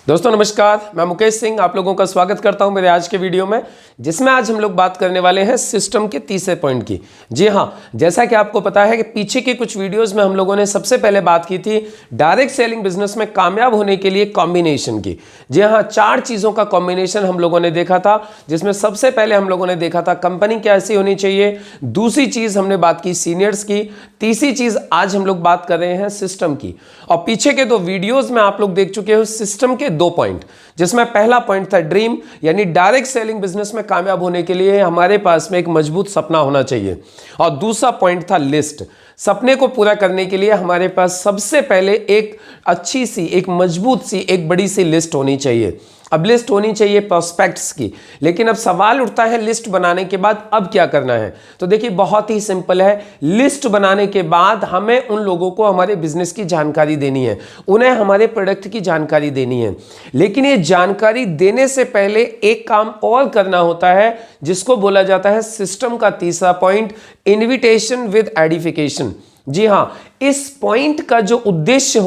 दोस्तों नमस्कार, मैं मुकेश सिंह आप लोगों का स्वागत करता हूं मेरे आज के वीडियो में, जिसमें आज हम लोग बात करने वाले हैं सिस्टम के तीसरे पॉइंट की। जी हां, जैसा कि आपको पता है कि पीछे के कुछ वीडियोस में हम लोगों ने सबसे पहले बात की थी डायरेक्ट सेलिंग बिजनेस में कामयाब होने के लिए कॉम्बिनेशन की। जी हां, 4 चीज़ों का कॉम्बिनेशन हम लोगों ने देखा था, जिसमें सबसे पहले हम लोगों ने देखा था कंपनी कैसी होनी चाहिए, दूसरी चीज़ हमने बात की सीनियर्स की, तीसरी चीज़ आज हम लोग बात कर रहे हैं सिस्टम की। और पीछे के 2 वीडियोज़ में आप लोग देख चुके हो सिस्टम के 2 पॉइंट, जिसमें पहला पॉइंट था ड्रीम, यानी डायरेक्ट सेलिंग बिजनेस में कामयाब होने के लिए हमारे पास में एक मजबूत सपना होना चाहिए। और दूसरा पॉइंट था लिस्ट, सपने को पूरा करने के लिए हमारे पास सबसे पहले एक अच्छी सी, एक मजबूत सी, एक बड़ी सी लिस्ट होनी चाहिए। अब लिस्ट होनी चाहिए प्रोस्पेक्ट्स की, लेकिन अब सवाल उठता है लिस्ट बनाने के बाद अब क्या करना है। तो देखिए बहुत ही सिंपल है, लिस्ट बनाने के बाद हमें उन लोगों को हमारे बिजनेस की जानकारी देनी है, उन्हें हमारे प्रोडक्ट की जानकारी देनी है। लेकिन ये जानकारी देने से पहले एक काम और करना होता है, जिसको बोला जाता है सिस्टम का तीसरा पॉइंट, इन्विटेशन विद एडिफिकेशन। जी हां, इस पॉइंट का जो उद्देश्य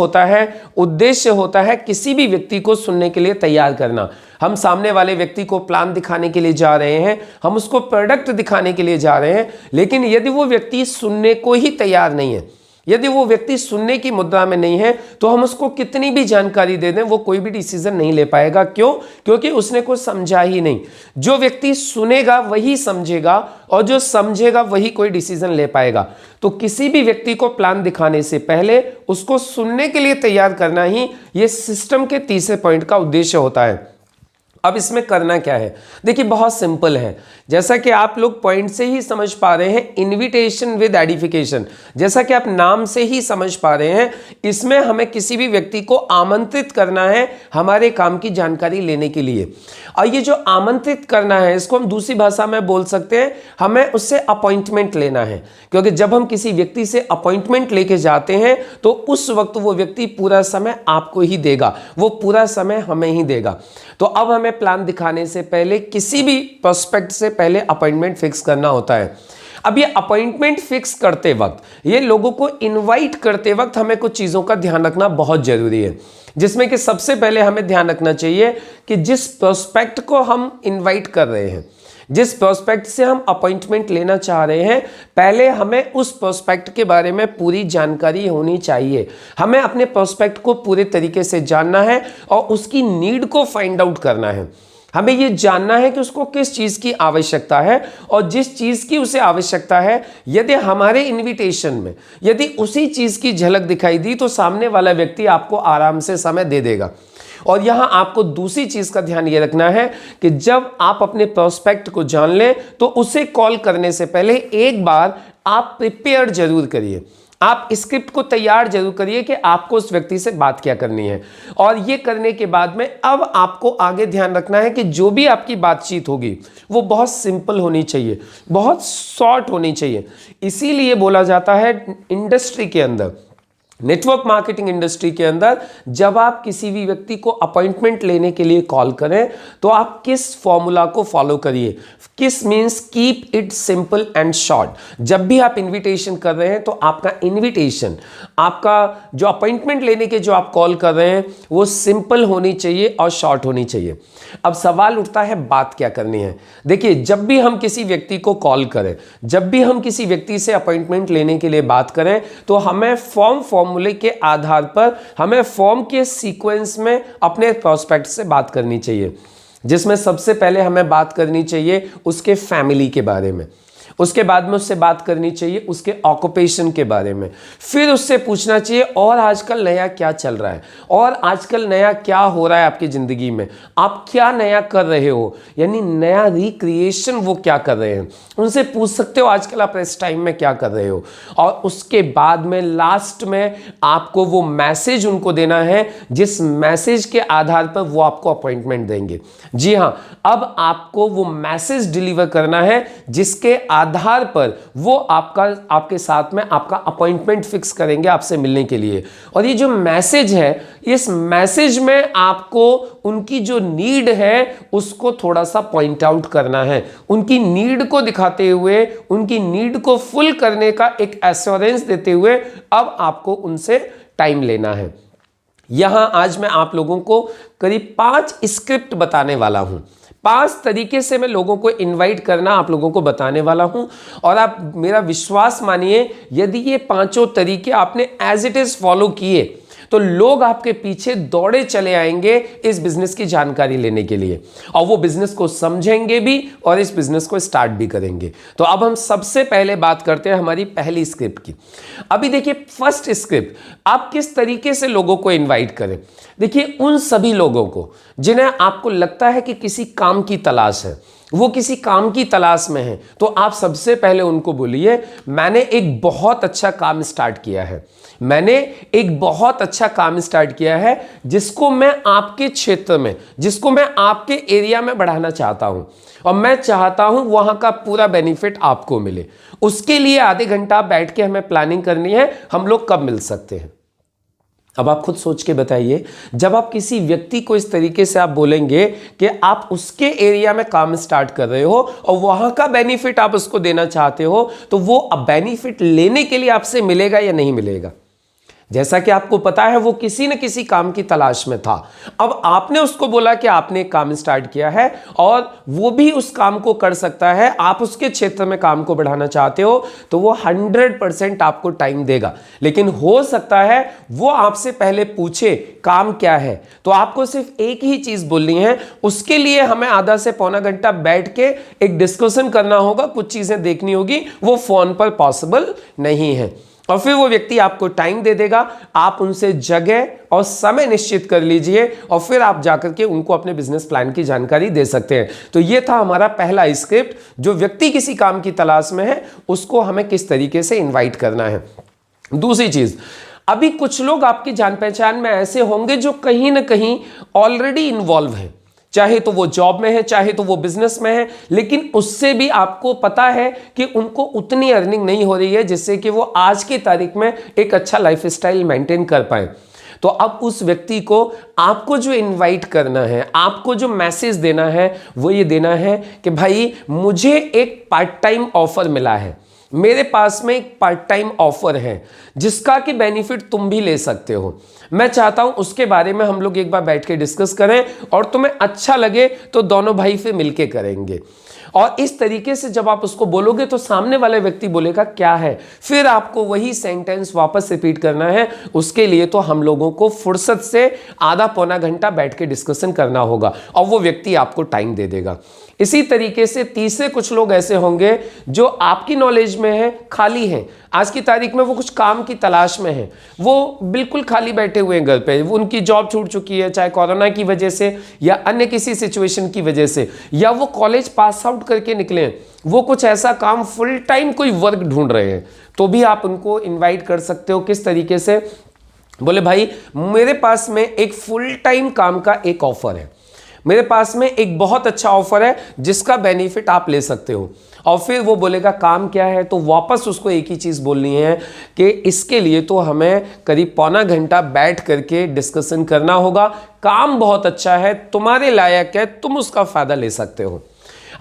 होता है किसी भी व्यक्ति को सुनने के लिए तैयार करना। हम सामने वाले व्यक्ति को प्लान दिखाने के लिए जा रहे हैं, हम उसको प्रोडक्ट दिखाने के लिए जा रहे हैं, लेकिन यदि वो व्यक्ति सुनने को ही तैयार नहीं है, यदि वो व्यक्ति सुनने की मुद्रा में नहीं है, तो हम उसको कितनी भी जानकारी दे दें वो कोई भी डिसीजन नहीं ले पाएगा। क्यों? क्योंकि उसने कुछ समझा ही नहीं। जो व्यक्ति सुनेगा वही समझेगा, और जो समझेगा वही कोई डिसीजन ले पाएगा। तो किसी भी व्यक्ति को प्लान दिखाने से पहले उसको सुनने के लिए तैयार करना ही ये सिस्टम के तीसरे पॉइंट का उद्देश्य होता है। अब इसमें करना क्या है? देखिए बहुत सिंपल है, जैसा कि आप लोग पॉइंट से ही समझ पा रहे हैं, इनविटेशन विद एडिफिकेशन, जैसा कि आप नाम से ही समझ पा रहे हैं, इसमें हमें किसी भी व्यक्ति को आमंत्रित करना है हमारे काम की जानकारी लेने के लिए। और ये जो आमंत्रित करना है, इसको हम दूसरी भाषा में बोल सकते हैं, हमें उससे अपॉइंटमेंट लेना है। क्योंकि जब हम किसी व्यक्ति से अपॉइंटमेंट लेके जाते हैं तो उस वक्त वो व्यक्ति पूरा समय आपको ही देगा, वो पूरा समय हमें ही देगा। तो अब हमें प्लान दिखाने से पहले किसी भी प्रोस्पेक्ट से पहले अपॉइंटमेंट फिक्स करना होता है। अब ये अपॉइंटमेंट फिक्स करते वक्त, ये लोगों को इनवाइट करते वक्त हमें कुछ चीज़ों का ध्यान रखना बहुत जरूरी है, जिसमें कि सबसे पहले हमें ध्यान रखना चाहिए कि जिस प्रोस्पेक्ट को हम इनवाइट कर रहे हैं, जिस प्रोस्पेक्ट से हम अपॉइंटमेंट लेना चाह रहे हैं, पहले हमें उस प्रोस्पेक्ट के बारे में पूरी जानकारी होनी चाहिए। हमें अपने प्रोस्पेक्ट को पूरे तरीके से जानना है और उसकी नीड को फाइंड आउट करना है। हमें ये जानना है कि उसको किस चीज़ की आवश्यकता है, और जिस चीज़ की उसे आवश्यकता है, यदि हमारे इनविटेशन में यदि उसी चीज़ की झलक दिखाई दी तो सामने वाला व्यक्ति आपको आराम से समय दे देगा। और यहाँ आपको दूसरी चीज़ का ध्यान ये रखना है कि जब आप अपने प्रोस्पेक्ट को जान लें तो उसे कॉल करने से पहले एक बार आप प्रिपेयर जरूर करिए, आप स्क्रिप्ट को तैयार जरूर करिए कि आपको उस व्यक्ति से बात क्या करनी है। और ये करने के बाद में अब आपको आगे ध्यान रखना है कि जो भी आपकी बातचीत होगी वो बहुत सिंपल होनी चाहिए, बहुत शॉर्ट होनी चाहिए। इसीलिए बोला जाता है इंडस्ट्री के अंदर, नेटवर्क मार्केटिंग इंडस्ट्री के अंदर, जब आप किसी भी व्यक्ति को अपॉइंटमेंट लेने के लिए कॉल करें तो आप किस फॉर्मूला को फॉलो करिए। किस means keep it simple and short. जब भी आप इनविटेशन कर रहे हैं तो आपका इनविटेशन, आपका जो अपॉइंटमेंट लेने के जो आप कॉल कर रहे हैं वो सिंपल होनी चाहिए और शॉर्ट होनी चाहिए। अब सवाल उठता है बात क्या करनी है। देखिए जब भी हम किसी व्यक्ति को कॉल करें, जब भी हम किसी व्यक्ति से अपॉइंटमेंट लेने के लिए बात करें, तो हमें फॉर्मूले के आधार पर, हमें फॉर्म के सीक्वेंस में अपने प्रोस्पेक्ट से बात करनी चाहिए, जिसमें सबसे पहले हमें बात करनी चाहिए उसके फैमिली के बारे में, उसके बाद में उससे बात करनी चाहिए उसके ऑक्यूपेशन के बारे में, फिर उससे पूछना चाहिए और आजकल नया क्या चल रहा है, और आजकल नया क्या हो रहा है आपकी ज़िंदगी में, आप क्या नया कर रहे हो, यानी नया रिक्रिएशन वो क्या कर रहे हैं, उनसे पूछ सकते हो आजकल आप इस टाइम में क्या कर रहे हो। और उसके बाद में लास्ट में आपको वो मैसेज उनको देना है जिस मैसेज के आधार पर वो आपको अपॉइंटमेंट देंगे। जी हाँ, अब आपको वो मैसेज डिलीवर करना है जिसके आधार पर वो आपके साथ में आपका अपॉइंटमेंट फिक्स करेंगे आपसे मिलने के लिए। और ये जो मैसेज है, इस मैसेज में आपको उनकी जो नीड है उसको थोड़ा सा पॉइंट आउट करना है, उनकी नीड को दिखाते हुए, उनकी नीड को फुल करने का एक एश्योरेंस देते हुए अब आपको उनसे टाइम लेना है। यहां आज मैं आप लोगों को करीब 5 स्क्रिप्ट बताने वाला हूं। 5 तरीके से मैं लोगों को इनवाइट करना आप लोगों को बताने वाला हूं, और आप मेरा विश्वास मानिए, यदि ये 5 तरीके आपने एज इट इज फॉलो किए तो लोग आपके पीछे दौड़े चले आएंगे इस बिजनेस की जानकारी लेने के लिए, और वो बिजनेस को समझेंगे भी और इस बिजनेस को स्टार्ट भी करेंगे। तो अब हम सबसे पहले बात करते हैं हमारी पहली स्क्रिप्ट की। अभी देखिए, फर्स्ट स्क्रिप्ट, आप किस तरीके से लोगों को इनवाइट करें। देखिए, उन सभी लोगों को जिन्हें आपको लगता है कि किसी काम की तलाश है, वो किसी काम की तलाश में है, तो आप सबसे पहले उनको बोलिए, मैंने एक बहुत अच्छा काम स्टार्ट किया है, मैंने एक बहुत अच्छा काम स्टार्ट किया है जिसको मैं आपके क्षेत्र में, जिसको मैं आपके एरिया में बढ़ाना चाहता हूं, और मैं चाहता हूं वहां का पूरा बेनिफिट आपको मिले। उसके लिए आधे घंटा बैठ के हमें प्लानिंग करनी है, हम लोग कब मिल सकते हैं। अब आप खुद सोच के बताइए, जब आप किसी व्यक्ति को इस तरीके से आप बोलेंगे कि आप उसके एरिया में काम स्टार्ट कर रहे हो और वहां का बेनिफिट आप उसको देना चाहते हो, तो वो बेनिफिट लेने के लिए आपसे मिलेगा या नहीं मिलेगा। जैसा कि आपको पता है, वो किसी न किसी काम की तलाश में था। अब आपने उसको बोला कि आपने एक काम स्टार्ट किया है और वो भी उस काम को कर सकता है, आप उसके क्षेत्र में काम को बढ़ाना चाहते हो, तो वो 100% आपको टाइम देगा। लेकिन हो सकता है वो आपसे पहले पूछे काम क्या है, तो आपको सिर्फ एक ही चीज बोलनी है। उसके लिए हमें आधा से पौना घंटा बैठ के एक डिस्कशन करना होगा, कुछ चीजें देखनी होगी, वो फोन पर पॉसिबल नहीं है। और फिर वो व्यक्ति आपको टाइम दे देगा, आप उनसे जगह और समय निश्चित कर लीजिए, और फिर आप जाकर के उनको अपने बिजनेस प्लान की जानकारी दे सकते हैं। तो ये था हमारा पहला स्क्रिप्ट, जो व्यक्ति किसी काम की तलाश में है उसको हमें किस तरीके से इनवाइट करना है। दूसरी चीज, अभी कुछ लोग आपकी जान पहचान में ऐसे होंगे जो कहीं ना कहीं ऑलरेडी इन्वॉल्व हैं, चाहे तो वो जॉब में है, चाहे तो वो बिजनेस में है, लेकिन उससे भी आपको पता है कि उनको उतनी अर्निंग नहीं हो रही है जिससे कि वो आज की तारीख में एक अच्छा लाइफस्टाइल मेंटेन कर पाए। तो अब उस व्यक्ति को आपको जो इनवाइट करना है, आपको जो मैसेज देना है, वो ये देना है कि भाई मुझे एक पार्ट टाइम ऑफर मिला है, मेरे पास में एक पार्ट टाइम ऑफर है जिसका कि बेनिफिट तुम भी ले सकते हो। मैं चाहता हूं उसके बारे में हम लोग एक बार बैठ के डिस्कस करें, और तुम्हें अच्छा लगे तो दोनों भाई फिर मिलके करेंगे। और इस तरीके से जब आप उसको बोलोगे तो सामने वाले व्यक्ति बोलेगा क्या है, फिर आपको वही सेंटेंस वापस रिपीट करना है। उसके लिए तो हम लोगों को फुर्सत से आधा पौना घंटा बैठ के डिस्कशन करना होगा, और वो व्यक्ति आपको टाइम दे देगा। इसी तरीके से तीसरे कुछ लोग ऐसे होंगे जो आपकी नॉलेज में है, खाली हैं, आज की तारीख में वो कुछ काम की तलाश में है, वो बिल्कुल खाली बैठे हुए हैं घर पे, उनकी जॉब छूट चुकी है, चाहे कोरोना की वजह से या अन्य किसी सिचुएशन की वजह से, या वो कॉलेज पास आउट करके निकले हैं, वो कुछ ऐसा काम फुल टाइम कोई वर्क ढूंढ रहे हैं, तो भी आप उनको इन्वाइट कर सकते हो। किस तरीके से, बोले भाई मेरे पास में एक फुल टाइम काम का एक ऑफर है, मेरे पास में एक बहुत अच्छा ऑफर है जिसका बेनिफिट आप ले सकते हो। और फिर वो बोलेगा काम क्या है, तो वापस उसको एक ही चीज़ बोलनी है कि इसके लिए तो हमें करीब पौना घंटा बैठ करके डिस्कशन करना होगा, काम बहुत अच्छा है, तुम्हारे लायक है, तुम उसका फ़ायदा ले सकते हो।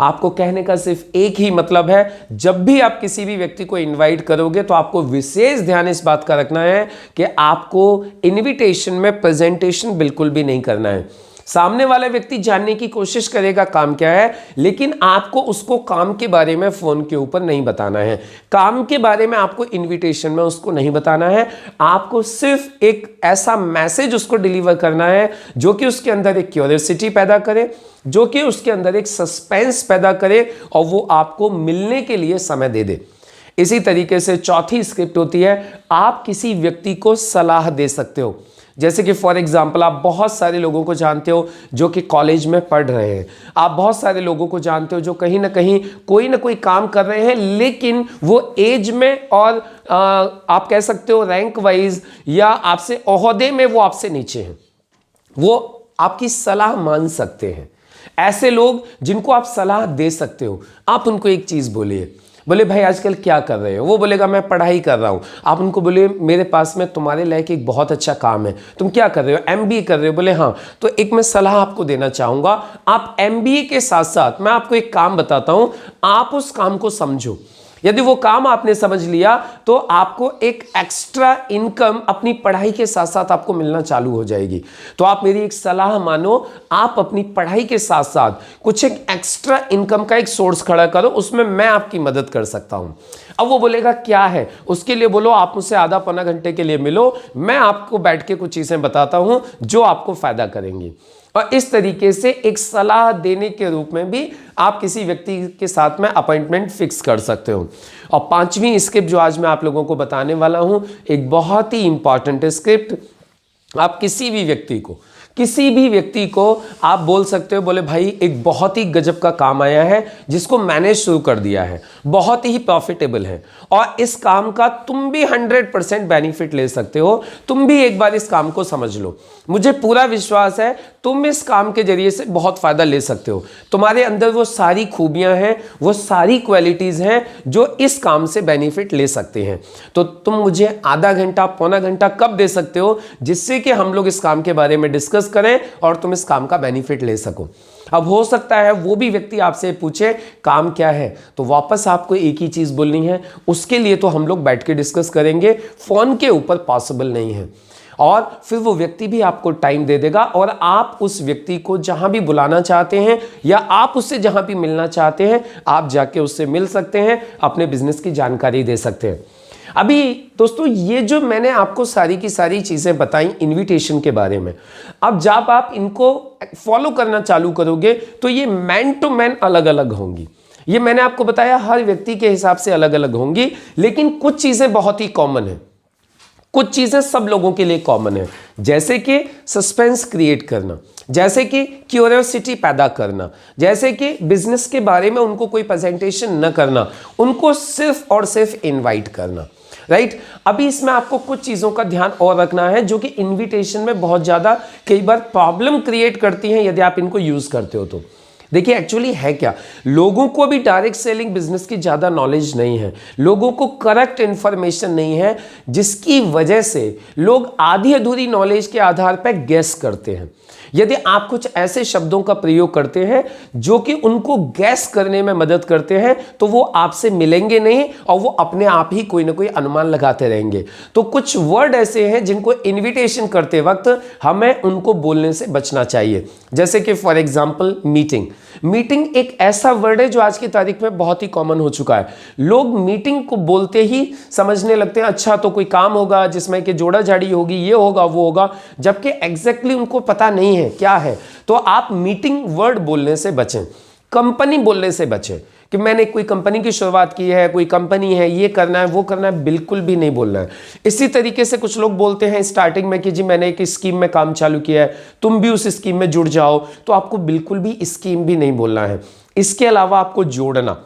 आपको कहने का सिर्फ एक ही मतलब है, जब भी आप किसी भी व्यक्ति को इनवाइट करोगे तो आपको विशेष ध्यान इस बात का रखना है कि आपको इनविटेशन में प्रेजेंटेशन बिल्कुल भी नहीं करना है। सामने वाला व्यक्ति जानने की कोशिश करेगा काम क्या है, लेकिन आपको उसको काम के बारे में फोन के ऊपर नहीं बताना है, काम के बारे में आपको इनविटेशन में उसको नहीं बताना है। आपको सिर्फ एक ऐसा मैसेज उसको डिलीवर करना है जो कि उसके अंदर एक क्यूरियोसिटी पैदा करे, जो कि उसके अंदर एक सस्पेंस पैदा करे, और वो आपको मिलने के लिए समय दे दे। इसी तरीके से चौथी स्क्रिप्ट होती है, आप किसी व्यक्ति को सलाह दे सकते हो। जैसे कि फॉर एग्जाम्पल, आप बहुत सारे लोगों को जानते हो जो कि कॉलेज में पढ़ रहे हैं, आप बहुत सारे लोगों को जानते हो जो कहीं ना कहीं कोई ना कोई काम कर रहे हैं, लेकिन वो एज में और आप कह सकते हो रैंक वाइज या आपसे ओहदे में वो आपसे नीचे हैं, वो आपकी सलाह मान सकते हैं। ऐसे लोग जिनको आप सलाह दे सकते हो, आप उनको एक चीज़ बोलिए, बोले भाई आजकल क्या कर रहे हो, वो बोलेगा मैं पढ़ाई कर रहा हूँ। आप उनको बोले मेरे पास में तुम्हारे लायक एक बहुत अच्छा काम है, तुम क्या कर रहे हो, MBA कर रहे हो, बोले हाँ, तो एक मैं सलाह आपको देना चाहूँगा, आप MBA के साथ साथ मैं आपको एक काम बताता हूँ, आप उस काम को समझो। यदि वो काम आपने समझ लिया तो आपको एक एक्स्ट्रा इनकम अपनी पढ़ाई के साथ साथ आपको मिलना चालू हो जाएगी। तो आप मेरी एक सलाह मानो, आप अपनी पढ़ाई के साथ साथ कुछ एक एक्स्ट्रा इनकम का एक सोर्स खड़ा करो, उसमें मैं आपकी मदद कर सकता हूं। अब वो बोलेगा क्या है, उसके लिए बोलो आप मुझसे आधा पौना घंटे के लिए मिलो, मैं आपको बैठ के कुछ चीजें बताता हूं जो आपको फायदा करेंगी। और इस तरीके से एक सलाह देने के रूप में भी आप किसी व्यक्ति के साथ में अपॉइंटमेंट फिक्स कर सकते हो। और 5वीं स्क्रिप्ट जो आज मैं आप लोगों को बताने वाला हूं, एक बहुत ही इंपॉर्टेंट स्क्रिप्ट। आप किसी भी व्यक्ति को आप बोल सकते हो, बोले भाई एक बहुत ही गजब का काम आया है जिसको मैंने शुरू कर दिया है, बहुत ही प्रॉफिटेबल है और इस काम का तुम भी 100% बेनिफिट ले सकते हो, तुम भी एक बार इस काम को समझ लो, मुझे पूरा विश्वास है तुम इस काम के जरिए से बहुत फायदा ले सकते हो, तुम्हारे अंदर वो सारी खूबियां हैं, वो सारी क्वालिटीज हैं जो इस काम से बेनिफिट ले सकते हैं। तो तुम मुझे आधा घंटा पौना घंटा कब दे सकते हो जिससे कि हम लोग इस काम के बारे में डिस्कस करें और तुम इस काम का बेनिफिट ले सको। अब हो सकता है वो भी व्यक्ति आपसे पूछे काम क्या है, तो वापस आपको एक ही चीज बोलनी है, उसके लिए तो हम लोग बैठ के डिस्कस करेंगे, फोन के ऊपर पॉसिबल नहीं है। और फिर वो व्यक्ति भी आपको टाइम दे देगा और आप उस व्यक्ति को जहां भी बुलाना चाहते हैं या आप उससे जहां भी मिलना चाहते हैं, आप जाके उससे मिल सकते हैं, अपने बिजनेस की जानकारी दे सकते हैं। अभी दोस्तों ये जो मैंने आपको सारी की सारी चीजें बताई इनविटेशन के बारे में, अब जब आप इनको फॉलो करना चालू करोगे तो ये मैन टू मैन अलग अलग होंगी। ये मैंने आपको बताया हर व्यक्ति के हिसाब से अलग अलग होंगी, लेकिन कुछ चीजें बहुत ही कॉमन है, कुछ चीजें सब लोगों के लिए कॉमन है, जैसे कि सस्पेंस क्रिएट करना, जैसे कि क्यूरियोसिटी पैदा करना, जैसे कि बिजनेस के बारे में उनको कोई प्रेजेंटेशन न करना, उनको सिर्फ और सिर्फ इनवाइट करना, राइट। अभी इसमें आपको कुछ चीजों का ध्यान और रखना है जो कि इनविटेशन में बहुत ज्यादा कई बार प्रॉब्लम क्रिएट करती हैं यदि आप इनको यूज करते हो तो। देखिए एक्चुअली है क्या, लोगों को भी डायरेक्ट सेलिंग बिजनेस की ज्यादा नॉलेज नहीं है, लोगों को करेक्ट इंफॉर्मेशन नहीं है, जिसकी वजह से लोग आधी अधूरी नॉलेज के आधार पर गैस करते हैं। यदि आप कुछ ऐसे शब्दों का प्रयोग करते हैं जो कि उनको गैस करने में मदद करते हैं, तो वो आपसे मिलेंगे नहीं और वो अपने आप ही कोई ना कोई अनुमान लगाते रहेंगे। तो कुछ वर्ड ऐसे हैं जिनको इनविटेशन करते वक्त हमें उनको बोलने से बचना चाहिए, जैसे कि फॉर एग्जांपल मीटिंग। मीटिंग एक ऐसा वर्ड है जो आज की तारीख में बहुत ही कॉमन हो चुका है। लोग मीटिंग को बोलते ही समझने लगते हैं अच्छा तो कोई काम होगा जिसमें कि जोड़ा जाड़ी होगी, ये होगा वो होगा, जबकि एग्जैक्टली उनको पता नहीं है क्या है। तो आप मीटिंग वर्ड बोलने से बचें, कंपनी बोलने से बचें कि मैंने कोई कंपनी की शुरुआत की है, कोई कंपनी है, ये करना है वो करना है, बिल्कुल भी नहीं बोलना है। इसी तरीके से कुछ लोग बोलते हैं स्टार्टिंग में कि जी मैंने एक स्कीम में काम चालू किया है, तुम भी उस स्कीम में जुड़ जाओ, तो आपको बिल्कुल भी स्कीम भी नहीं बोलना है। इसके अलावा आपको जोड़ना,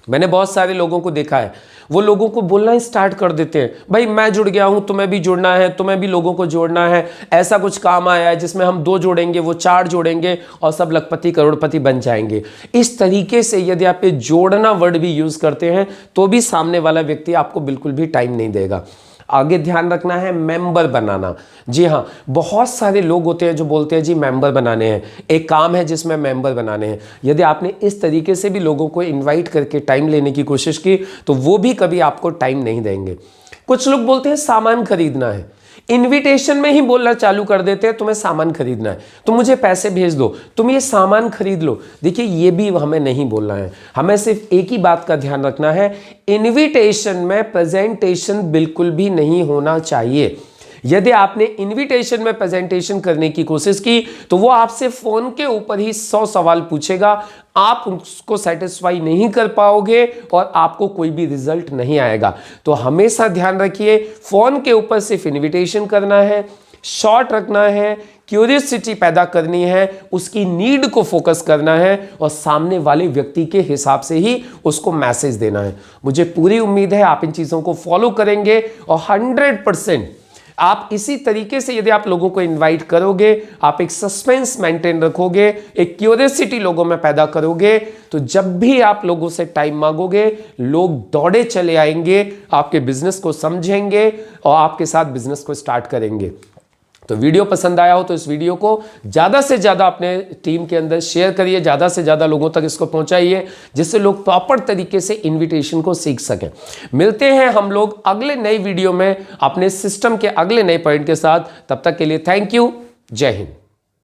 मैंने बहुत सारे लोगों को देखा है, वो लोगों को बोलना स्टार्ट कर देते हैं, भाई मैं जुड़ गया हूं, तुम्हें भी जुड़ना है, तुम्हें भी लोगों को जोड़ना है, ऐसा कुछ काम आया है जिसमें हम 2 जोड़ेंगे, वो 4 जोड़ेंगे और सब लखपति करोड़पति बन जाएंगे। इस तरीके से यदि आप ये जोड़ना वर्ड भी यूज करते हैं तो भी सामने वाला व्यक्ति आपको बिल्कुल भी टाइम नहीं देगा। आगे ध्यान रखना है मेंबर बनाना। जी हाँ, बहुत सारे लोग होते हैं जो बोलते हैं जी मेंबर बनाने हैं, एक काम है जिसमें मेंबर बनाने हैं। यदि आपने इस तरीके से भी लोगों को इनवाइट करके टाइम लेने की कोशिश की तो वो भी कभी आपको टाइम नहीं देंगे। कुछ लोग बोलते हैं सामान खरीदना है, इनविटेशन में ही बोलना चालू कर देते हैं तुम्हें सामान खरीदना है, तुम मुझे पैसे भेज दो, तुम ये सामान खरीद लो। देखिए ये भी हमें नहीं बोलना है, हमें सिर्फ एक ही बात का ध्यान रखना है, इनविटेशन में प्रेजेंटेशन बिल्कुल भी नहीं होना चाहिए। यदि आपने इनविटेशन में प्रेजेंटेशन करने की कोशिश की तो वो आपसे फोन के ऊपर ही 100 सवाल पूछेगा, आप उसको सेटिस्फाई नहीं कर पाओगे और आपको कोई भी रिजल्ट नहीं आएगा। तो हमेशा ध्यान रखिए, फोन के ऊपर सिर्फ इनविटेशन करना है, शॉर्ट रखना है, क्यूरियोसिटी पैदा करनी है, उसकी नीड को फोकस करना है और सामने वाले व्यक्ति के हिसाब से ही उसको मैसेज देना है। मुझे पूरी उम्मीद है आप इन चीज़ों को फॉलो करेंगे और 100% आप इसी तरीके से यदि आप लोगों को इनवाइट करोगे, आप एक सस्पेंस मेंटेन रखोगे, एक क्यूरियोसिटी लोगों में पैदा करोगे, तो जब भी आप लोगों से टाइम मांगोगे लोग दौड़े चले आएंगे, आपके बिजनेस को समझेंगे और आपके साथ बिजनेस को स्टार्ट करेंगे। तो वीडियो पसंद आया हो तो इस वीडियो को ज़्यादा से ज़्यादा अपने टीम के अंदर शेयर करिए, ज़्यादा से ज़्यादा लोगों तक इसको पहुंचाइए, जिससे लोग प्रॉपर तरीके से इनविटेशन को सीख सकें। मिलते हैं हम लोग अगले नई वीडियो में अपने सिस्टम के अगले नए पॉइंट के साथ। तब तक के लिए थैंक यू। जय हिंद।